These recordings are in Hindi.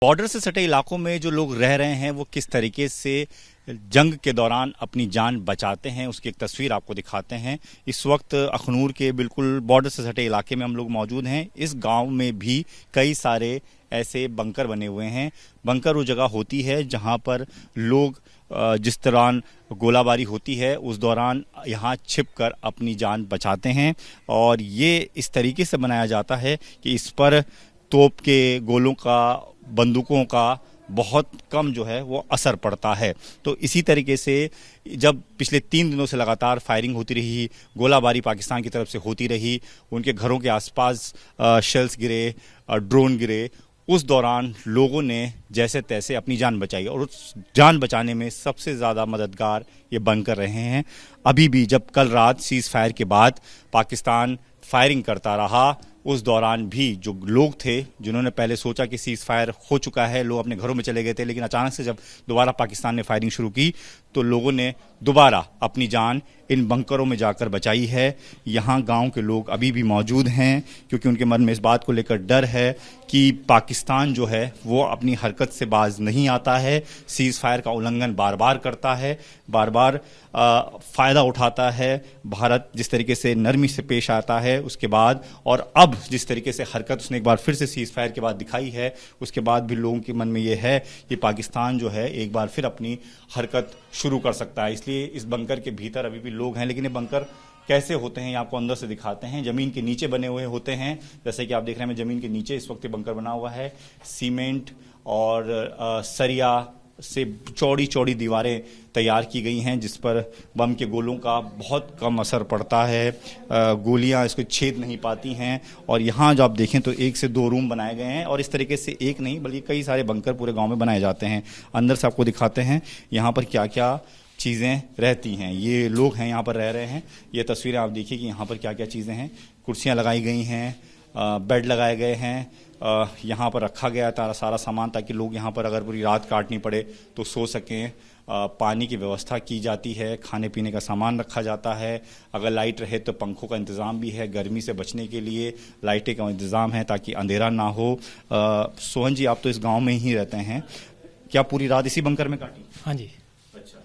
बॉर्डर से सटे इलाकों में जो लोग रह रहे हैं वो किस तरीके से जंग के दौरान अपनी जान बचाते हैं उसकी एक तस्वीर आपको दिखाते हैं। इस वक्त अखनूर के बिल्कुल बॉर्डर से सटे इलाके में हम लोग मौजूद हैं। इस गांव में भी कई सारे ऐसे बंकर बने हुए हैं। बंकर वो जगह होती है जहां पर लोग जिस दौरान गोलाबारी होती है उस दौरान यहाँ छिपकर अपनी जान बचाते हैं। और ये इस तरीके से बनाया जाता है कि इस पर तोप के गोलों का, बंदूकों का बहुत कम जो है वो असर पड़ता है। तो इसी तरीके से जब पिछले 3 दिनों से लगातार फायरिंग होती रही, गोलाबारी पाकिस्तान की तरफ से होती रही, उनके घरों के आसपास शेल्स गिरे, ड्रोन गिरे, उस दौरान लोगों ने जैसे तैसे अपनी जान बचाई। और उस जान बचाने में सबसे ज़्यादा मददगार ये बंकर रहे हैं। अभी भी जब कल रात सीज़ फायर के बाद पाकिस्तान फायरिंग करता रहा, उस दौरान भी जो लोग थे जिन्होंने पहले सोचा कि सीज़ फायर हो चुका है, लोग अपने घरों में चले गए थे, लेकिन अचानक से जब दोबारा पाकिस्तान ने फायरिंग शुरू की तो लोगों ने दोबारा अपनी जान इन बंकरों में जाकर बचाई है। यहाँ गांव के लोग अभी भी मौजूद हैं क्योंकि उनके मन में इस बात को लेकर डर है कि पाकिस्तान जो है वो अपनी हरकत से बाज नहीं आता है, सीज़ फायर का उल्लंघन बार बार करता है, बार बार फ़ायदा उठाता है। भारत जिस तरीके से नरमी से पेश आता है उसके बाद, और अब जिस तरीके से हरकत उसने एक बार फिर से सीज़ फायर के बाद दिखाई है, उसके बाद भी लोगों के मन में ये है कि पाकिस्तान जो है एक बार फिर अपनी हरकत शुरू कर सकता है। इसलिए इस बंकर के भीतर अभी भी लोग हैं। लेकिन ये बंकर कैसे होते हैं ये आपको अंदर से दिखाते हैं। जमीन के नीचे बने हुए होते हैं, जैसे कि आप देख रहे हैं जमीन के नीचे इस वक्त बंकर बना हुआ है। सीमेंट और सरिया से चौड़ी चौड़ी दीवारें तैयार की गई हैं जिस पर बम के गोलों का बहुत कम असर पड़ता है। गोलियां इसको छेद नहीं पाती हैं। और यहाँ जो आप देखें तो 1 से 2 रूम बनाए गए हैं, और इस तरीके से एक नहीं बल्कि कई सारे बंकर पूरे गांव में बनाए जाते हैं। अंदर से आपको दिखाते हैं यहाँ पर क्या क्या चीज़ें रहती हैं। ये लोग हैं यहाँ पर रह रहे हैं। ये तस्वीरें आप देखिए कि यहाँ पर क्या क्या चीज़ें हैं। कुर्सियाँ लगाई गई हैं, बेड लगाए गए हैं, यहाँ पर रखा गया है सारा सामान ताकि लोग यहाँ पर अगर पूरी रात काटनी पड़े तो सो सकें। पानी की व्यवस्था की जाती है, खाने पीने का सामान रखा जाता है। अगर लाइट रहे तो पंखों का इंतज़ाम भी है, गर्मी से बचने के लिए लाइटें का इंतज़ाम है ताकि अंधेरा ना हो। सोहन जी, आप तो इस गांव में ही रहते हैं, क्या पूरी रात इसी बंकर में काटी? हाँ जी। अच्छा,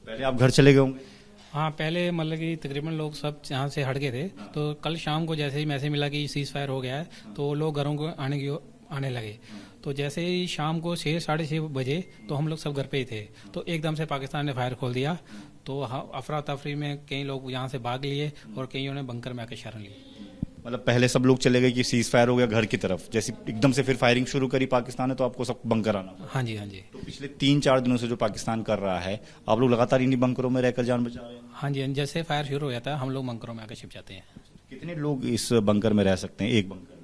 पहले आप घर चले गए होंगे? हाँ, पहले मतलब कि तकरीबन लोग सब यहाँ से हट गए थे। तो कल शाम को जैसे ही मैसेज मिला कि सीज़ फायर हो गया है तो लोग घरों को आने लगे। तो जैसे ही शाम को 6 साढ़े 6 बजे तो हम लोग सब घर पे ही थे, तो एकदम से पाकिस्तान ने फायर खोल दिया। तो अफरा तफरी में कई लोग यहाँ से भाग लिए और कईयों ने बंकर में आकर शरण ली। मतलब पहले सब लोग चले गए कि सीज़ फायर हो गया घर की तरफ, जैसे एकदम से फिर फायरिंग शुरू करी पाकिस्तान ने तो आपको सब बंकर आना। हाँ जी, हाँ जी। तो पिछले 3-4 दिनों से जो पाकिस्तान कर रहा है, आप लोग लगातार इन्हीं बंकरों में रहकर जान बचा रहे हैं? हाँ जी, जैसे फायर शुरू हो जाता है हम लोग बंकरों में आकर छिप जाते हैं। कितने लोग इस बंकर में रह सकते हैं, एक बंकर में?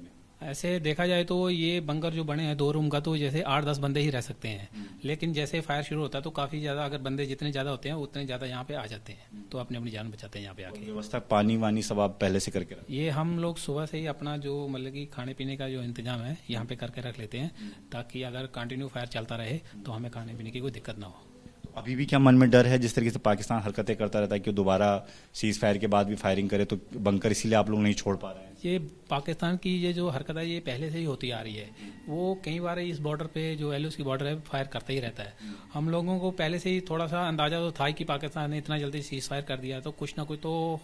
ऐसे देखा जाए तो ये बंकर जो बने हैं 2 रूम का, तो जैसे 8-10 बंदे ही रह सकते हैं। लेकिन जैसे फायर शुरू होता है तो काफी ज्यादा, अगर बंदे जितने ज्यादा होते हैं उतने ज्यादा यहाँ पे आ जाते हैं, तो अपनी जान बचाते हैं यहाँ पे आके। व्यवस्था पानी वानी सब आप पहले से करके रखें? ये हम लोग सुबह से ही अपना जो मतलब कि खाने पीने का जो इंतजाम है यहाँ पे करके रख लेते हैं, ताकि अगर कंटिन्यू फायर चलता रहे तो हमें खाने पीने की कोई दिक्कत ना हो। अभी भी क्या मन में डर है जिस तरीके से पाकिस्तान हरकतें करता रहता है कि दोबारा सीज़ फायर के बाद भी फायरिंग करे, तो बंकर इसीलिए आप लोग नहीं छोड़ पा रहे हैं? ये पाकिस्तान की ये जो हरकत है ये पहले से ही होती आ रही है। वो कई बार इस बॉर्डर पे जो एलओसी की बॉर्डर है फायर करता ही रहता है। हम लोगों को पहले से ही थोड़ा सा अंदाजा तो था कि पाकिस्तान ने इतना जल्दी सीज़ फायर कर दिया तो कुछ ना कुछ तो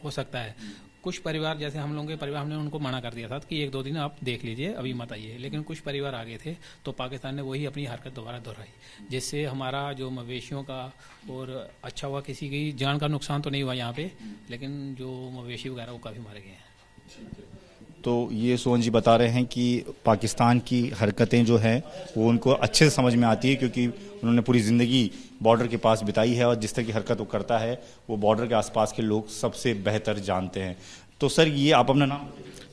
हो सकता है। कुछ परिवार, जैसे हम लोगों के परिवार, हमने उनको मना कर दिया था कि 1-2 दिन आप देख लीजिए, अभी मत आइए। लेकिन कुछ परिवार आ गए थे तो पाकिस्तान ने वही अपनी हरकत दोबारा दोहराई, जिससे हमारा जो मवेशियों का और अच्छा हुआ, किसी की जान का नुकसान तो नहीं हुआ यहाँ पे, लेकिन जो मवेशी वगैरह वो काफ़ी मारे गए हैं। तो ये सोहन जी बता रहे हैं कि पाकिस्तान की हरकतें जो हैं वो उनको अच्छे से समझ में आती है क्योंकि उन्होंने पूरी ज़िंदगी बॉर्डर के पास बिताई है, और जिस तरह की हरकत वो करता है वो बॉर्डर के आसपास के लोग सबसे बेहतर जानते हैं। तो सर, ये आप अपना नाम?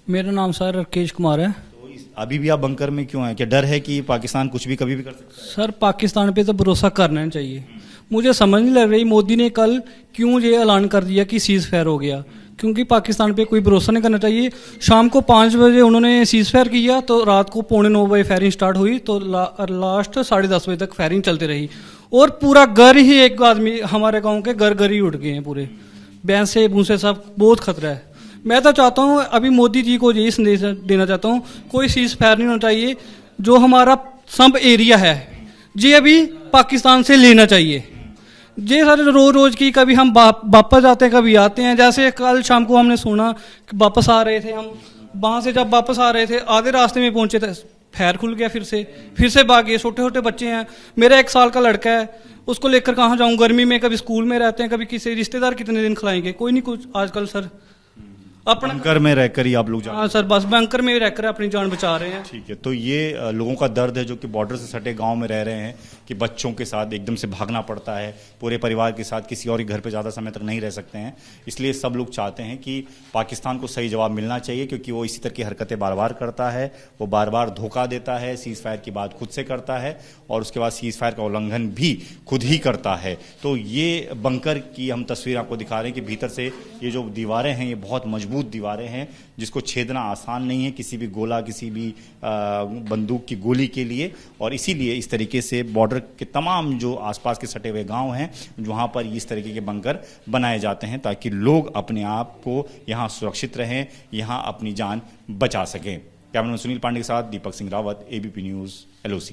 मेरा नाम सर राकेश कुमार है। तो अभी भी आप बंकर में क्यों हैं? क्या डर है कि पाकिस्तान कुछ भी कभी भी कर सकता है? सर, पाकिस्तान पे तो भरोसा करना चाहिए। मुझे समझ नहीं लग रही मोदी ने कल क्यों ये ऐलान कर दिया कि सीज़ फायर हो गया, क्योंकि पाकिस्तान पे कोई भरोसा नहीं करना चाहिए। शाम को 5 बजे उन्होंने सीज़ फायर किया तो रात को 8:45 बजे फायरिंग स्टार्ट हुई, तो लास्ट 10:30 बजे तक फायरिंग चलती रही, और पूरा घर ही, एक आदमी हमारे गांव के घर ही उठ गए हैं पूरे, भैंसे भूसे सब, बहुत खतरा है। मैं तो चाहता हूँ अभी मोदी जी को यही संदेश देना चाहता हूँ, कोई सीज़ फायर नहीं होना चाहिए। जो हमारा सब एरिया है ये अभी पाकिस्तान से लेना चाहिए। ये सर रोज रोज की कभी हम वापस जाते हैं कभी आते हैं। जैसे कल शाम को हमने सुना कि वापस आ रहे थे हम, वहाँ से जब वापस आ रहे थे आधे रास्ते में पहुंचे थे फायर खुल गया, फिर से भाग गए। छोटे छोटे बच्चे हैं, मेरा 1 साल का लड़का है, उसको लेकर कहाँ जाऊँ गर्मी में, कभी स्कूल में रहते हैं, कभी किसी रिश्तेदार कितने दिन खिलाएंगे, कोई नहीं कुछ। आजकल सर अपना बंकर में रहकर ही आप लोग हाँ सर बस बंकर में रहकर अपनी जान बचा रहे हैं। ठीक है, तो ये लोगों का दर्द है जो कि बॉर्डर से सटे गांव में रह रहे हैं कि बच्चों के साथ एकदम से भागना पड़ता है, पूरे परिवार के साथ किसी और के घर पे ज़्यादा समय तक नहीं रह सकते हैं। इसलिए सब लोग चाहते हैं कि पाकिस्तान को सही जवाब मिलना चाहिए, क्योंकि वो इसी तरह की हरकतें बार बार करता है, वो बार बार धोखा देता है, सीज़ फायर की बात खुद से करता है और उसके बाद सीज़ फायर का उल्लंघन भी खुद ही करता है। तो ये बंकर की हम तस्वीर आपको दिखा रहे हैं कि भीतर से ये जो दीवारें हैं ये बहुत मजबूत दीवारें हैं जिसको छेदना आसान नहीं है किसी भी गोला, किसी भी बंदूक की गोली के लिए। और इसीलिए इस तरीके से बॉर्डर के तमाम जो आसपास के सटे हुए गांव हैं वहां पर इस तरीके के बंकर बनाए जाते हैं ताकि लोग अपने आप को यहां सुरक्षित रहें, यहां अपनी जान बचा सकें। कैमरामैन सुनील पांडे के साथ Deepak Singh Rawat, ABP news, LOC।